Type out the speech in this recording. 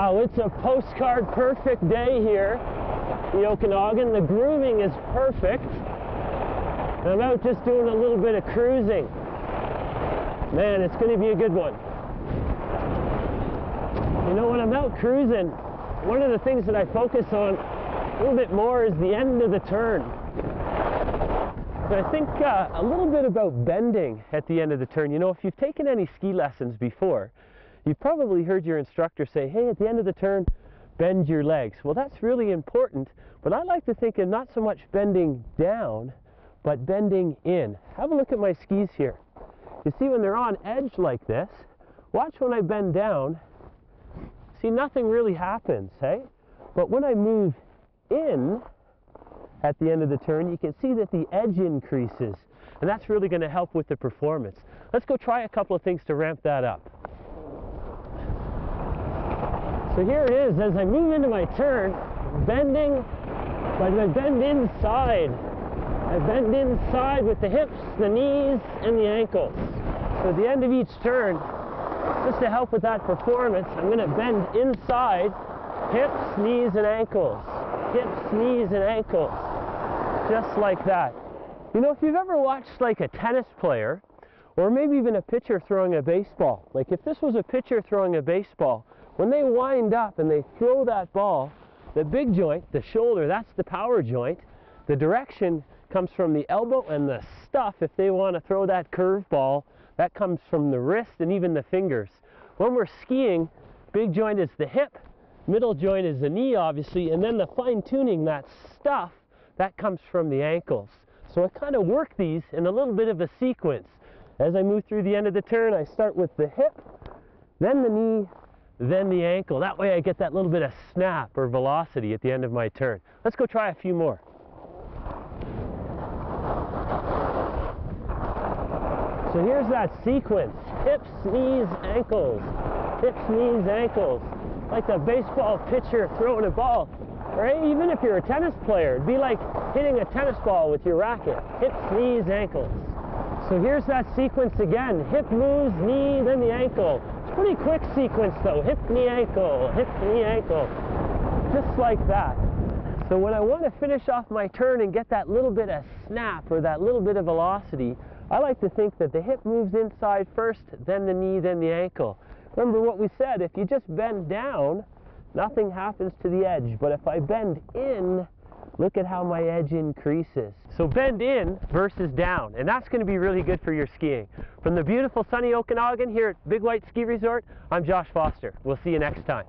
Wow, it's a postcard perfect day here in the Okanagan. The grooming is perfect. And I'm out just doing a little bit of cruising. Man, it's going to be a good one. You know, when I'm out cruising, one of the things that I focus on a little bit more is the end of the turn. And I think a little bit about bending at the end of the turn. You know, if you've taken any ski lessons before, you've probably heard your instructor say, hey, at the end of the turn, bend your legs. Well, that's really important, but I like to think of not so much bending down, but bending in. Have a look at my skis here. You see when they're on edge like this, watch when I bend down, see nothing really happens, hey? But when I move in at the end of the turn, you can see that the edge increases, and that's really going to help with the performance. Let's go try a couple of things to ramp that up. So here it is, as I move into my turn, bending, but I bend inside. I bend inside with the hips, the knees, and the ankles. So at the end of each turn, just to help with that performance, I'm going to bend inside, hips, knees, and ankles. Hips, knees, and ankles. Just like that. You know, if you've ever watched like a tennis player, or maybe even a pitcher throwing a baseball, like if this was a pitcher throwing a baseball, when they wind up and they throw that ball, the big joint, the shoulder, that's the power joint, the direction comes from the elbow, and the stuff, if they want to throw that curve ball, that comes from the wrist and even the fingers. When we're skiing, big joint is the hip, middle joint is the knee, obviously, and then the fine-tuning, that stuff, that comes from the ankles. So I kind of work these in a little bit of a sequence. As I move through the end of the turn, I start with the hip, then the knee, then the ankle. That way I get that little bit of snap or velocity at the end of my turn. Let's go try a few more. So here's that sequence. Hips, knees, ankles. Hips, knees, ankles. Like the baseball pitcher throwing a ball. Or even if you're a tennis player, it'd be like hitting a tennis ball with your racket. Hips, knees, ankles. So here's that sequence again. Hip moves, knee, then the ankle. It's a pretty quick sequence though. Hip, knee, ankle. Hip, knee, ankle. Just like that. So when I want to finish off my turn and get that little bit of snap or that little bit of velocity, I like to think that the hip moves inside first, then the knee, then the ankle. Remember what we said, if you just bend down, nothing happens to the edge. But if I bend in, look at how my edge increases. So bend in versus down, and that's going to be really good for your skiing. From the beautiful sunny Okanagan here at Big White Ski Resort, I'm Josh Foster. We'll see you next time.